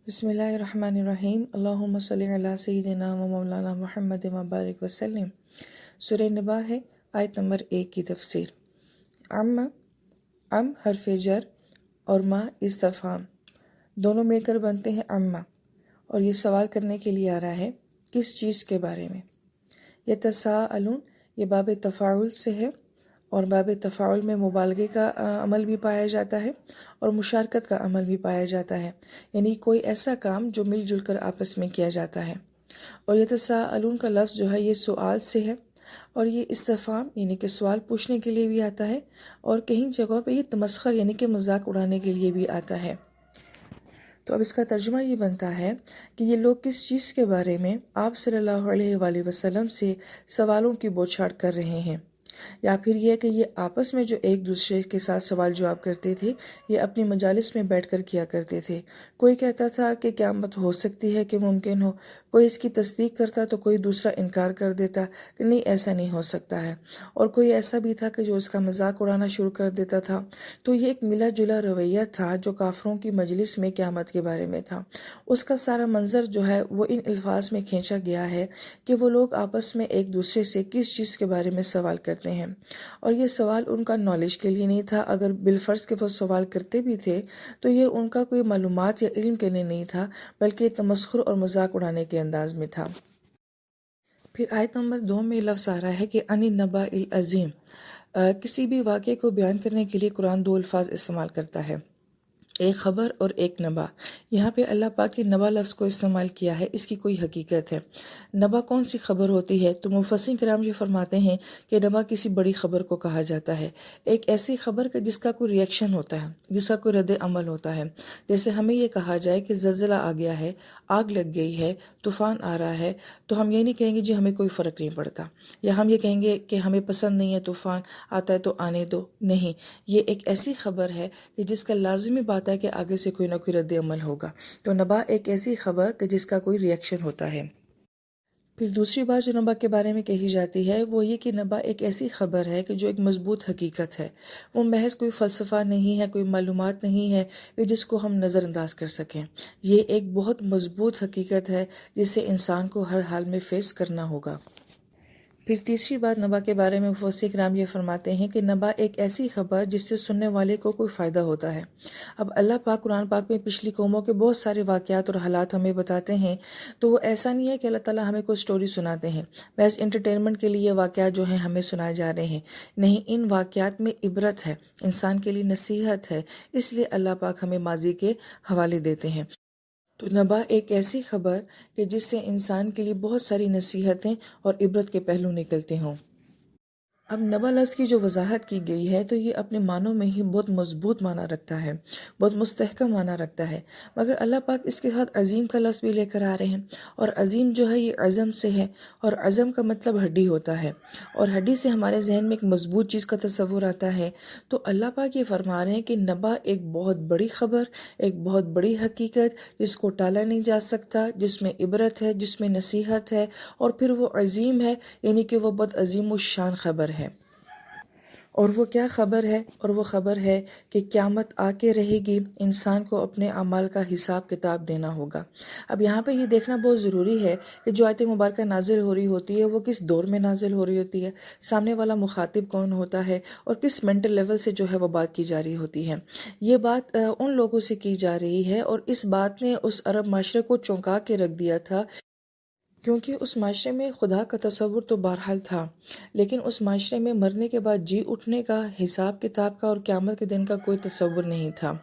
بسم اللہ الرحمن الرحیم اللہم صلی علی سیدنا و مولانا محمد مبارک وسلم۔ سورہ نبا ہے، آیت نمبر 1 کی تفسیر۔ ام حرف جر اور ما استفہام دونوں مل کر بنتے ہیں عما، اور یہ سوال کرنے کے لیے آ رہا ہے کس چیز کے بارے میں۔ یتساءلون یہ باب تفاعل سے ہے، اور باب تفاعل میں مبالغے کا عمل بھی پایا جاتا ہے اور مشارکت کا عمل بھی پایا جاتا ہے، یعنی کوئی ایسا کام جو مل جل کر آپس میں کیا جاتا ہے۔ اور یتساءلون کا لفظ جو ہے یہ سوال سے ہے، اور یہ استفہام یعنی کہ سوال پوچھنے کے لیے بھی آتا ہے، اور کہیں جگہوں پہ یہ تمسخر یعنی کہ مذاق اڑانے کے لیے بھی آتا ہے۔ تو اب اس کا ترجمہ یہ بنتا ہے کہ یہ لوگ کس چیز کے بارے میں آپ صلی اللہ علیہ وآلہ وسلم سے سوالوں کی بوچھاڑ کر رہے ہیں، یا پھر یہ کہ یہ آپس میں جو ایک دوسرے کے ساتھ سوال جواب کرتے تھے یہ اپنی مجالس میں بیٹھ کر کیا کرتے تھے۔ کوئی کہتا تھا کہ قیامت ہو سکتی ہے کہ ممکن ہو، کوئی اس کی تصدیق کرتا تو کوئی دوسرا انکار کر دیتا کہ نہیں ایسا نہیں ہو سکتا ہے، اور کوئی ایسا بھی تھا کہ جو اس کا مذاق اڑانا شروع کر دیتا تھا۔ تو یہ ایک ملا جلا رویہ تھا جو کافروں کی مجلس میں قیامت کے بارے میں تھا۔ اس کا سارا منظر جو ہے وہ ان الفاظ میں کھینچا گیا ہے کہ وہ لوگ آپس میں ایک دوسرے سے کس چیز کے بارے میں سوال کرتے ہیں، اور یہ سوال ان کا نالج کے لیے نہیں تھا۔ اگر بالفرض کے وہ سوال کرتے بھی تھے تو یہ ان کا کوئی معلومات یا علم کے لیے نہیں تھا، بلکہ تمسخر اور مذاق اڑانے کے انداز میں تھا۔ پھر آیت نمبر 2 میں لفظ آ رہا ہے کہ ان النبأ العظیم۔ کسی بھی واقعے کو بیان کرنے کے لیے قرآن 2 الفاظ استعمال کرتا ہے، ایک خبر اور ایک نبا۔ یہاں پہ اللہ پاک نے نبا لفظ کو استعمال کیا ہے، اس کی کوئی حقیقت ہے۔ نبا کون سی خبر ہوتی ہے؟ تو مفسرین کرام یہ فرماتے ہیں کہ نبا کسی بڑی خبر کو کہا جاتا ہے، ایک ایسی خبر کہ جس کا کوئی ریئیکشن ہوتا ہے، جس کا کوئی رد عمل ہوتا ہے۔ جیسے ہمیں یہ کہا جائے کہ زلزلہ آ گیا ہے، آگ لگ گئی ہے، طوفان آ رہا ہے، تو ہم یہ نہیں کہیں گے جی ہمیں کوئی فرق نہیں پڑتا، یا ہم یہ کہیں گے کہ ہمیں پسند نہیں ہے طوفان آتا ہے تو آنے دو۔ نہیں، یہ ایک ایسی خبر ہے کہ جس کا لازمی بات ہے کہ آگے سے کوئی نہ کوئی رد عمل ہوگا۔ تو نبا ایک ایسی خبر کہ جس کا کوئی ریئیکشن ہوتا ہے۔ پھر دوسری بات جو نبا کے بارے میں کہی جاتی ہے وہ یہ کہ نبا ایک ایسی خبر ہے کہ جو ایک مضبوط حقیقت ہے، وہ محض کوئی فلسفہ نہیں ہے، کوئی معلومات نہیں ہے کہ جس کو ہم نظر انداز کر سکیں۔ یہ ایک بہت مضبوط حقیقت ہے جسے انسان کو ہر حال میں فیس کرنا ہوگا۔ پھر تیسری بات نبا کے بارے میں مفسرین کرام یہ فرماتے ہیں کہ نبا ایک ایسی خبر جس سے سننے والے کو کوئی فائدہ ہوتا ہے۔ اب اللہ پاک قرآن پاک میں پچھلی قوموں کے بہت سارے واقعات اور حالات ہمیں بتاتے ہیں، تو وہ ایسا نہیں ہے کہ اللہ تعالیٰ ہمیں کوئی سٹوری سناتے ہیں بس انٹرٹینمنٹ کے لیے واقعات جو ہیں ہمیں سنائے جا رہے ہیں۔ نہیں، ان واقعات میں عبرت ہے، انسان کے لیے نصیحت ہے، اس لیے اللہ پاک ہمیں ماضی کے حوالے دیتے ہیں۔ تو نبا ایک ایسی خبر کہ جس سے انسان کے لیے بہت ساری نصیحتیں اور عبرت کے پہلو نکلتے ہوں۔ اب نبا لفظ کی جو وضاحت کی گئی ہے تو یہ اپنے معنوں میں ہی بہت مضبوط معنی رکھتا ہے، بہت مستحکم معنی رکھتا ہے، مگر اللہ پاک اس کے ساتھ عظیم کا لفظ بھی لے کر آ رہے ہیں، اور عظیم جو ہے یہ عزم سے ہے، اور عزم کا مطلب ہڈی ہوتا ہے، اور ہڈی سے ہمارے ذہن میں ایک مضبوط چیز کا تصور آتا ہے۔ تو اللہ پاک یہ فرما رہے ہیں کہ نبا ایک بہت بڑی خبر، ایک بہت بڑی حقیقت جس کو ٹالا نہیں جا سکتا، جس میں عبرت ہے، جس میں نصیحت ہے، اور پھر وہ عظیم ہے، یعنی کہ وہ بہت عظیم الشان خبر ہے۔ اور وہ کیا خبر ہے؟ اور وہ خبر ہے کہ قیامت آ کے رہے گی، انسان کو اپنے اعمال کا حساب کتاب دینا ہوگا۔ اب یہاں پہ یہ دیکھنا بہت ضروری ہے کہ جو آیت مبارکہ نازل ہو رہی ہوتی ہے وہ کس دور میں نازل ہو رہی ہوتی ہے، سامنے والا مخاطب کون ہوتا ہے، اور کس مینٹل لیول سے جو ہے وہ بات کی جا رہی ہوتی ہے۔ یہ بات ان لوگوں سے کی جا رہی ہے، اور اس بات نے اس عرب معاشرے کو چونکا کے رکھ دیا تھا، کیونکہ اس معاشرے میں خدا کا تصور تو بہرحال تھا، لیکن اس معاشرے میں مرنے کے بعد جی اٹھنے کا، حساب کتاب کا اور قیامت کے دن کا کوئی تصور نہیں تھا۔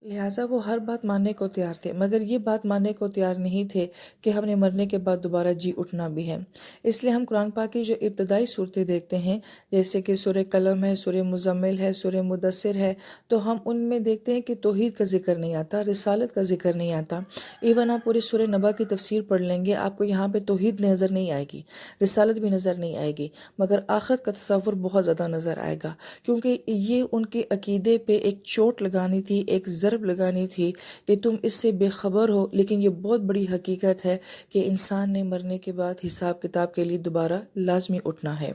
لہٰذا وہ ہر بات ماننے کو تیار تھے، مگر یہ بات ماننے کو تیار نہیں تھے کہ ہم نے مرنے کے بعد دوبارہ جی اٹھنا بھی ہے۔ اس لیے ہم قرآن پاک کی جو ابتدائی صورتیں دیکھتے ہیں، جیسے کہ سورہ قلم ہے، سورہ مزمل ہے، سورہ مدثر ہے، تو ہم ان میں دیکھتے ہیں کہ توحید کا ذکر نہیں آتا، رسالت کا ذکر نہیں آتا۔ ایون آپ پورے سورہ نبا کی تفسیر پڑھ لیں گے، آپ کو یہاں پہ توحید نظر نہیں آئے گی، رسالت بھی نظر نہیں آئے گی، مگر آخرت کا تصور بہت زیادہ نظر آئے گا، کیونکہ یہ ان کے عقیدے پہ ایک چوٹ لگانی تھی، ایک ضرب لگانی تھی کہ تم اس سے بے خبر ہو، لیکن یہ بہت بڑی حقیقت ہے کہ انسان نے مرنے کے بعد حساب کتاب کے لیے دوبارہ لازمی اٹھنا ہے۔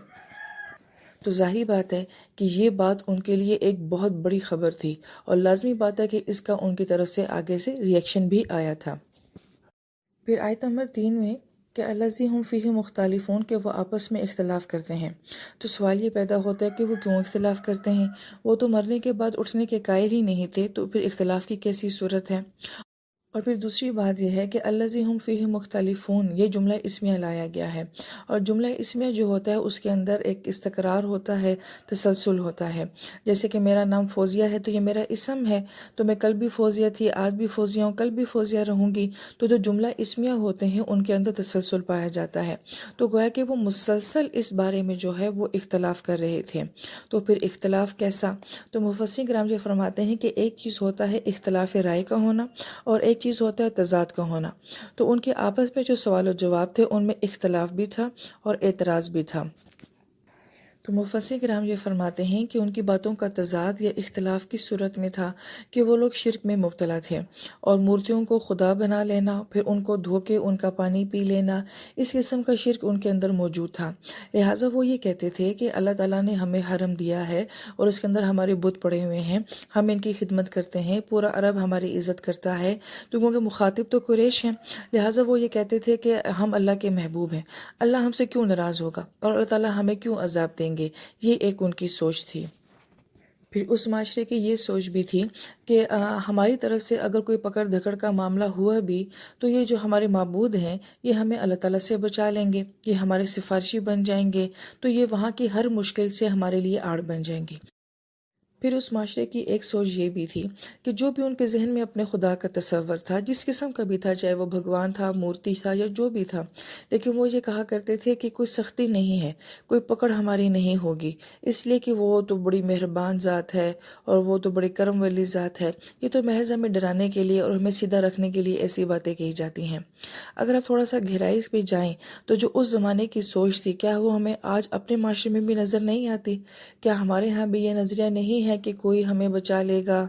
تو ظاہری بات ہے کہ یہ بات ان کے لیے ایک بہت بڑی خبر تھی، اور لازمی بات ہے کہ اس کا ان کی طرف سے آگے سے ریئیکشن بھی آیا تھا۔ پھر آیت نمبر 3 میں کہ الذی ہم فیہ مختلفون، کہ وہ آپس میں اختلاف کرتے ہیں۔ تو سوال یہ پیدا ہوتا ہے کہ وہ کیوں اختلاف کرتے ہیں؟ وہ تو مرنے کے بعد اٹھنے کے قائل ہی نہیں تھے، تو پھر اختلاف کی کیسی صورت ہے؟ اور پھر دوسری بات یہ ہے کہ الذی ہم فیہ مختلفون، یہ جملہ اسمیہ لایا گیا ہے، اور جملہ اسمیہ جو ہوتا ہے اس کے اندر ایک استقرار ہوتا ہے، تسلسل ہوتا ہے۔ جیسے کہ میرا نام فوزیہ ہے تو یہ میرا اسم ہے، تو میں کل بھی فوزیہ تھی، آج بھی فوزیہ ہوں، کل بھی فوزیہ رہوں گی۔ تو جو جملہ اسمیہ ہوتے ہیں ان کے اندر تسلسل پایا جاتا ہے، تو گویا کہ وہ مسلسل اس بارے میں جو ہے وہ اختلاف کر رہے تھے۔ تو پھر اختلاف کیسا؟ تو مفسرین کرام جو فرماتے ہیں کہ ایک چیز ہوتا ہے اختلاف رائے کا ہونا، اور ایک چیز ہوتا ہے تضاد کا ہونا۔ تو ان کے آپس میں جو سوال و جواب تھے ان میں اختلاف بھی تھا اور اعتراض بھی تھا۔ تو مفسرین کرام یہ فرماتے ہیں کہ ان کی باتوں کا تضاد یا اختلاف کی صورت میں تھا کہ وہ لوگ شرک میں مبتلا تھے، اور مورتیوں کو خدا بنا لینا، پھر ان کو دھو کے ان کا پانی پی لینا، اس قسم کا شرک ان کے اندر موجود تھا۔ لہٰذا وہ یہ کہتے تھے کہ اللہ تعالیٰ نے ہمیں حرم دیا ہے اور اس کے اندر ہمارے بت پڑے ہوئے ہیں، ہم ان کی خدمت کرتے ہیں، پورا عرب ہماری عزت کرتا ہے، تو کیونکہ مخاطب تو قریش ہیں، لہٰذا وہ یہ کہتے تھے کہ ہم اللہ کے محبوب ہیں، اللہ ہم سے کیوں ناراض ہوگا، اور اللہ تعالیٰ ہمیں کیوں عذاب دیں گے؟ یہ ایک ان کی سوچ تھی۔ پھر اس معاشرے کی یہ سوچ بھی تھی کہ ہماری طرف سے اگر کوئی پکڑ دھکڑ کا معاملہ ہوا بھی تو یہ جو ہمارے معبود ہیں یہ ہمیں اللہ تعالیٰ سے بچا لیں گے، یہ ہمارے سفارشی بن جائیں گے، تو یہ وہاں کی ہر مشکل سے ہمارے لیے آڑ بن جائیں گے۔ پھر اس معاشرے کی ایک سوچ یہ بھی تھی کہ جو بھی ان کے ذہن میں اپنے خدا کا تصور تھا، جس قسم کا بھی تھا، چاہے وہ بھگوان تھا، مورتی تھا، یا جو بھی تھا، لیکن وہ یہ کہا کرتے تھے کہ کوئی سختی نہیں ہے، کوئی پکڑ ہماری نہیں ہوگی، اس لیے کہ وہ تو بڑی مہربان ذات ہے اور وہ تو بڑی کرم والی ذات ہے۔ یہ تو محض ہمیں ڈرانے کے لیے اور ہمیں سیدھا رکھنے کے لیے ایسی باتیں کہی جاتی ہیں۔ اگر آپ تھوڑا سا گہرائی پہ جائیں تو جو اس زمانے کی سوچ تھی، کیا وہ ہمیں آج اپنے معاشرے میں بھی نظر نہیں آتی؟ کیا ہمارے ہاں بھی یہ نظریہ نہیں ہے کہ کوئی ہمیں بچا لے گا،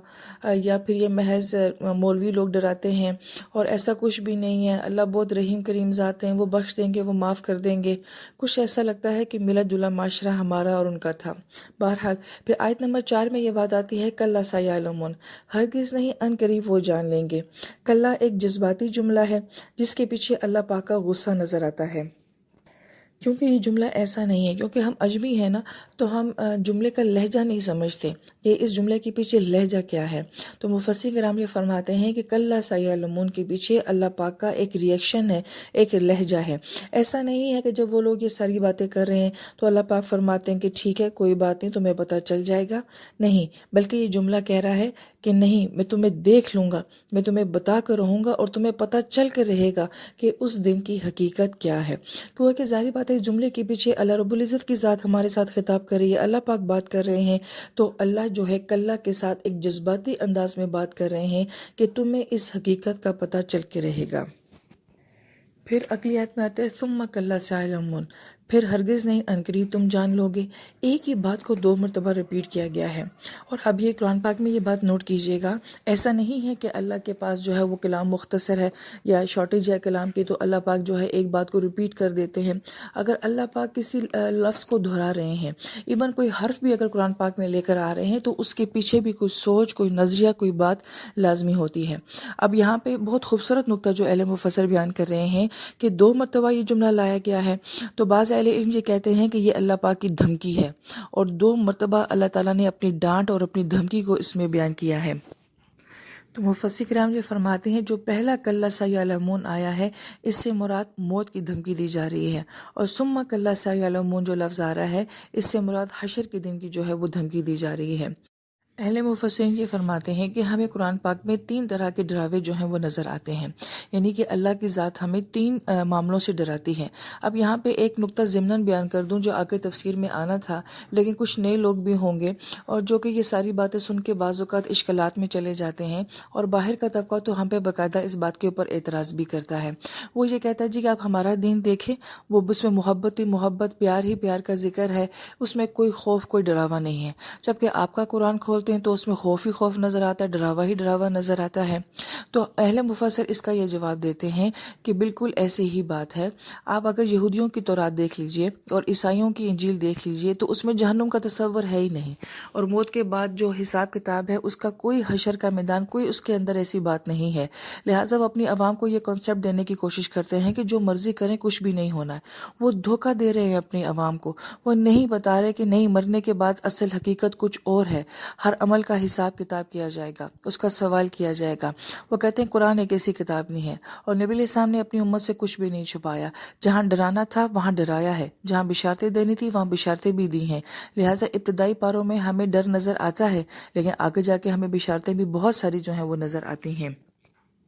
یا پھر یہ محض مولوی لوگ ڈراتے ہیں اور ایسا کچھ بھی نہیں ہے، اللہ بہت رحیم کریم ذات ہیں، وہ بخش دیں گے، وہ معاف کر دیں گے؟ کچھ ایسا لگتا ہے کہ ملا جلا معاشرہ ہمارا اور ان کا تھا۔ بہرحال پھر آیت نمبر 4 میں یہ بات آتی ہے، کلا سیعلمون، ہرگز نہیں، ان قریب وہ جان لیں گے۔ کلا ایک جذباتی جملہ ہے جس کے پیچھے اللہ پاک کا غصہ نظر آتا ہے، کیونکہ یہ جملہ ایسا نہیں ہے، کیونکہ ہم عجمی ہیں نا، تو ہم جملے کا لہجہ نہیں سمجھتے کہ اس جملے کے پیچھے لہجہ کیا ہے۔ تو مفسرین کرام یہ فرماتے ہیں کہ کلا سیعلمون کے پیچھے اللہ پاک کا ایک ریئیکشن ہے، ایک لہجہ ہے۔ ایسا نہیں ہے کہ جب وہ لوگ یہ ساری باتیں کر رہے ہیں تو اللہ پاک فرماتے ہیں کہ ٹھیک ہے، کوئی بات نہیں، تمہیں پتہ چل جائے گا، نہیں، بلکہ یہ جملہ کہہ رہا ہے کہ نہیں، میں تمہیں دیکھ لوں گا، میں تمہیں بتا کر رہوں گا، اور تمہیں پتہ چل کر رہے گا کہ اس دن کی حقیقت کیا ہے۔ کیونکہ ظاہری بات ہے اس جملے کے پیچھے اللہ رب العزت کی ذات ہمارے ساتھ خطاب کر رہی ہے، اللہ پاک بات کر رہے ہیں، تو اللہ جو ہے کلا کے ساتھ ایک جذباتی انداز میں بات کر رہے ہیں کہ تمہیں اس حقیقت کا پتہ چل کے رہے گا۔ پھر اگلی آیت میں آتے ہیں ثم کلا سیعلمون، پھر ہرگز نہیں، ان قریب تم جان لو گے۔ ایک ہی بات کو 2 مرتبہ ریپیٹ کیا گیا ہے، اور اب یہ قرآن پاک میں یہ بات نوٹ کیجئے گا، ایسا نہیں ہے کہ اللہ کے پاس جو ہے وہ کلام مختصر ہے یا شارٹیج ہے کلام کی، تو اللہ پاک جو ہے ایک بات کو ریپیٹ کر دیتے ہیں۔ اگر اللہ پاک کسی لفظ کو دہرا رہے ہیں، ایون کوئی حرف بھی اگر قرآن پاک میں لے کر آ رہے ہیں، تو اس کے پیچھے بھی کوئی سوچ، کوئی نظریہ، کوئی بات لازمی ہوتی ہے۔ اب یہاں پہ بہت خوبصورت نقطہ جو اہل مفسر بیان کر رہے ہیں کہ 2 مرتبہ یہ جملہ لایا گیا ہے، تو بعض اہل علم یہ کہتے ہیں کہ یہ اللہ پاک کی دھمکی ہے، اور 2 مرتبہ اللہ تعالیٰ نے اپنی ڈانٹ اور اپنی دھمکی کو اس میں بیان کیا ہے۔ تو مفسر کرام یہ فرماتے ہیں جو پہلا کلا سیعلمون آیا ہے، اس سے مراد موت کی دھمکی دی جا رہی ہے، اور ثم کلا سیعلمون جو لفظ آ رہا ہے، اس سے مراد حشر کے دن کی جو ہے وہ دھمکی دی جا رہی ہے۔ اہل مفسرین یہ فرماتے ہیں کہ ہمیں قرآن پاک میں 3 طرح کے ڈراوے جو ہیں وہ نظر آتے ہیں، یعنی کہ اللہ کی ذات ہمیں 3 معاملوں سے ڈراتی ہے۔ اب یہاں پہ ایک نقطہ ضمناً بیان کر دوں جو آگے تفسیر میں آنا تھا، لیکن کچھ نئے لوگ بھی ہوں گے اور جو کہ یہ ساری باتیں سن کے بعض اوقات اشکالات میں چلے جاتے ہیں، اور باہر کا طبقہ تو ہم پہ باقاعدہ اس بات کے اوپر اعتراض بھی کرتا ہے۔ وہ یہ کہتا ہے جی کہ آپ ہمارا دین دیکھیں، وہ اس میں محبت ہی محبت، پیار ہی پیار کا ذکر ہے، اس میں کوئی خوف، کوئی ڈراوا نہیں ہے، جبکہ آپ کا قرآن کھولتے ہوتے ہیں تو اس میں خوف ہی خوف نظر آتا ہے، ڈراوا ہی ڈراوا نظر آتا ہے۔ تو اہل مفسر اس کا یہ جواب دیتے ہیں کہ بالکل ایسی ہی بات ہے۔ آپ اگر یہودیوں کی تورات دیکھ لیجئے اور عیسائیوں کی انجیل دیکھ لیجئے تو اس میں جہنم کا تصور ہے ہی نہیں، اور موت کے بعد جو حساب کتاب ہے اس کا کوئی حشر کا میدان، کوئی اس کے اندر ایسی بات نہیں ہے۔ لہٰذا وہ اپنی عوام کو یہ کانسیپٹ دینے کی کوشش کرتے ہیں کہ جو مرضی کریں کچھ بھی نہیں ہونا ہے۔ وہ دھوکہ دے رہے ہیں اپنی عوام کو، وہ نہیں بتا رہے کہ نہیں، مرنے کے بعد اصل حقیقت کچھ اور ہے، ہر عمل کا حساب کتاب کیا جائے گا، اس کا سوال کیا جائے گا۔ وہ کہتے ہیں قرآن ایک ایسی کتاب نہیں ہے، اور نبی علیہ السلام نے اپنی امت سے کچھ بھی نہیں چھپایا، جہاں ڈرانا تھا وہاں ڈرایا ہے، جہاں بشارتیں دینی تھی وہاں بشارتیں بھی دی ہیں۔ لہٰذا ابتدائی پاروں میں ہمیں ڈر نظر آتا ہے، لیکن آگے جا کے ہمیں بشارتیں بھی بہت ساری جو ہیں وہ نظر آتی ہیں۔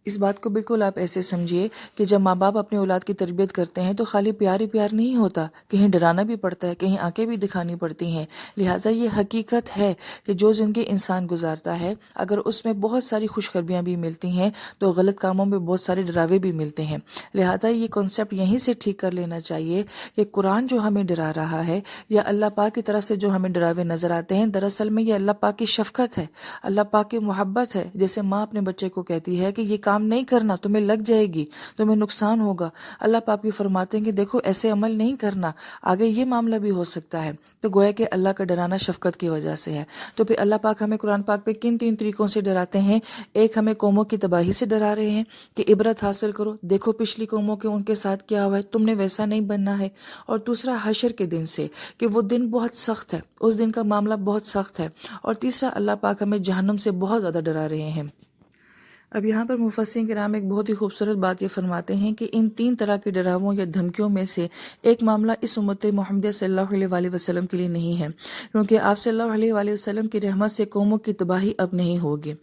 اس بات کو بالکل آپ ایسے سمجھیے کہ جب ماں باپ اپنے اولاد کی تربیت کرتے ہیں تو خالی پیار ہی پیار نہیں ہوتا، کہیں ڈرانا بھی پڑتا ہے، کہیں آنکھیں بھی دکھانی پڑتی ہیں۔ لہٰذا یہ حقیقت ہے کہ جو زندگی انسان گزارتا ہے اگر اس میں بہت ساری خوشخبریاں بھی ملتی ہیں تو غلط کاموں میں بہت سارے ڈراوے بھی ملتے ہیں۔ لہٰذا یہ کنسیپٹ یہیں سے ٹھیک کر لینا چاہیے کہ قرآن جو ہمیں ڈرا رہا ہے یا اللہ پاک کی طرف سے جو ہمیں ڈراوے نظر آتے ہیں، دراصل میں یہ اللہ پاک کی شفقت ہے، اللہ پاک کی محبت ہے۔ جیسے ماں اپنے بچے کو کہتی ہے کہ یہ کام نہیں کرنا، تمہیں لگ جائے گی، تمہیں نقصان ہوگا، اللہ پاک بھی فرماتے ہیں کہ دیکھو ایسے عمل نہیں کرنا، آگے یہ معاملہ بھی ہو سکتا ہے۔ تو گویا کہ اللہ کا ڈرانا شفقت کی وجہ سے ہے۔ تو پھر اللہ پاک ہمیں قرآن پاک پہ کن 3 طریقوں سے ڈراتے ہیں؟ ایک، ہمیں قوموں کی تباہی سے ڈرا رہے ہیں کہ عبرت حاصل کرو، دیکھو پچھلی قوموں کے ان کے ساتھ کیا ہوا ہے، تم نے ویسا نہیں بننا ہے۔ اور دوسرا حشر کے دن سے کہ وہ دن بہت سخت ہے، اس دن کا معاملہ بہت سخت ہے۔ اور تیسرا، اللہ پاک ہمیں جہنم سے بہت زیادہ ڈرا رہے ہیں۔ اب یہاں پر مفسرین کرام ایک بہت ہی خوبصورت بات یہ فرماتے ہیں کہ ان 3 طرح کے ڈراووں یا دھمکیوں میں سے ایک معاملہ اس امت محمدیہ صلی اللہ علیہ وآلہ وسلم کے لیے نہیں ہے، کیونکہ آپ صلی اللہ علیہ وآلہ وسلم کی رحمت سے قوموں کی تباہی اب نہیں ہوگی۔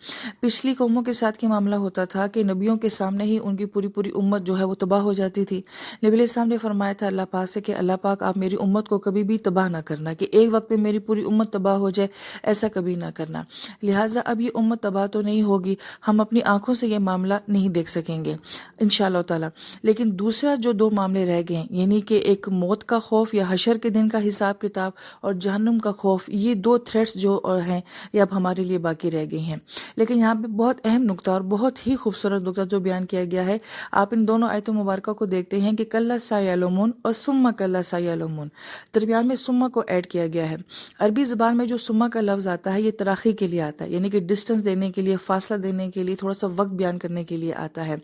پچھلی قوموں کے ساتھ کیا معاملہ ہوتا تھا کہ نبیوں کے سامنے ہی ان کی پوری امت جو ہے وہ تباہ ہو جاتی تھی۔ نبی علیہ السلام نے فرمایا تھا اللہ پاک سے کہ اللہ پاک آپ میری امت کو کبھی بھی تباہ نہ کرنا، کہ ایک وقت پہ میری پوری امت تباہ ہو جائے، ایسا کبھی نہ کرنا۔ لہٰذا اب یہ امت تباہ تو نہیں ہوگی، ہم اپنی آنکھوں سے یہ معاملہ نہیں دیکھ سکیں گے انشاءاللہ تعالی۔ لیکن دوسرا جو 2 معاملے رہ گئے ہیں، یعنی کہ ایک موت کا خوف یا حشر کے دن کا حساب کتاب اور جہنم کا خوف، یہ 2 تھریٹس جو ہیں یہ اب ہمارے لیے باقی رہ گئی ہیں۔ لیکن یہاں پہ بہت اہم نقطہ اور بہت ہی خوبصورت نقطہ جو بیان کیا گیا ہے، آپ ان دونوں آیتوں مبارکہ کو دیکھتے ہیں کہ کلا سیعلمون اور ثم کلا سیعلمون، درمیان میں ثم کو ایڈ کیا گیا ہے۔ عربی زبان میں جو ثم کا لفظ آتا ہے یہ تراخی کے لیے آتا ہے، یعنی کہ ڈسٹنس دینے کے لیے، فاصلہ دینے کے لیے، تھوڑا سا وقت بیان کرنے کے لیے آتا ہے۔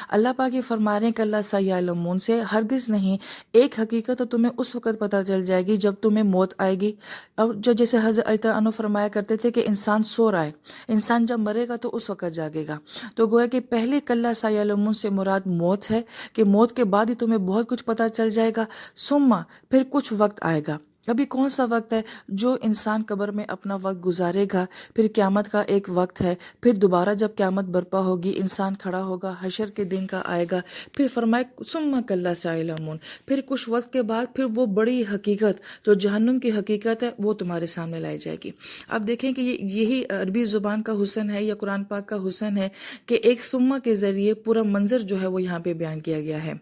اللہ پاک یہ فرما رہے ہیں کہ اللہ سیعلمون سے ہرگز نہیں، ایک حقیقت تو تمہیں اس وقت پتہ چل جائے گی جب تمہیں موت آئے گی۔ اور جو جیسے حضرت علی تعالیٰ عنہ فرمایا کرتے تھے کہ انسان سو رہا ہے، انسان جب مرے گا تو اس وقت جاگے گا۔ تو گویا کہ پہلے کلا سیعلمون سے مراد موت ہے کہ موت کے بعد ہی تمہیں بہت کچھ پتہ چل جائے گا، ثم پھر کچھ وقت آئے گا۔ ابھی کون سا وقت ہے؟ جو انسان قبر میں اپنا وقت گزارے گا، پھر قیامت کا ایک وقت ہے، پھر دوبارہ جب قیامت برپا ہوگی، انسان کھڑا ہوگا، حشر کے دن کا آئے گا، پھر فرمائے ثم کلا سیعلمون، پھر کچھ وقت کے بعد پھر وہ بڑی حقیقت جو جہنم کی حقیقت ہے وہ تمہارے سامنے لائی جائے گی۔ اب دیکھیں کہ یہی عربی زبان کا حسن ہے یا قرآن پاک کا حسن ہے کہ ایک ثم کے ذریعے پورا منظر جو ہے وہ یہاں پہ بیان کیا گیا ہے۔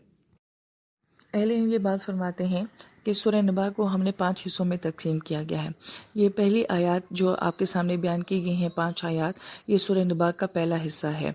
اہل علم یہ بات فرماتے ہیں کہ سورہ نبا کو ہم نے 5 حصوں میں تقسیم کیا گیا ہے۔ یہ پہلی آیات جو آپ کے سامنے بیان کی گئی ہیں 5 آیات، یہ سورہ نبا کا پہلا حصہ ہے۔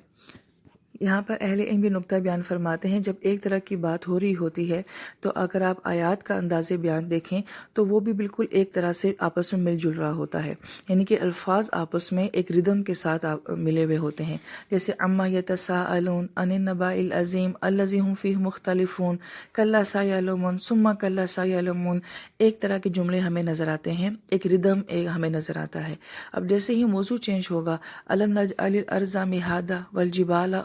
یہاں پر اہل علم بھی نقطہ بیان فرماتے ہیں، جب ایک طرح کی بات ہو رہی ہوتی ہے تو اگر آپ آیات کا انداز بیان دیکھیں تو وہ بھی بالکل ایک طرح سے آپس میں مل جل رہا ہوتا ہے، یعنی کہ الفاظ آپس میں ایک ردم کے ساتھ ملے ہوئے ہوتے ہیں۔ جیسے عما یتساءلون عن النباء العظیم الذی ھم فیہ مختلفون، کلا سیعلمون، ثم کلا سیعلمون، ایک طرح کے جملے ہمیں نظر آتے ہیں، ایک ردم ہمیں نظر آتا ہے۔ اب جیسے ہی موضوع چینج ہوگا، الم نجعل الارض مہادا والجبال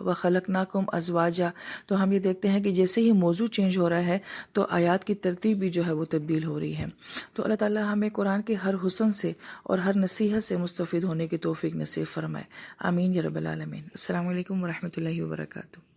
وخلقناکم ازواجا، تو ہم یہ دیکھتے ہیں کہ جیسے ہی موضوع چینج ہو رہا ہے تو آیات کی ترتیب بھی جو ہے وہ تبدیل ہو رہی ہے۔ تو اللہ تعالیٰ ہمیں قرآن کے ہر حسن سے اور ہر نصیحت سے مستفید ہونے کی توفیق نصیب فرمائے، آمین یا رب العالمین۔ السلام علیکم ورحمۃ اللہ وبرکاتہ۔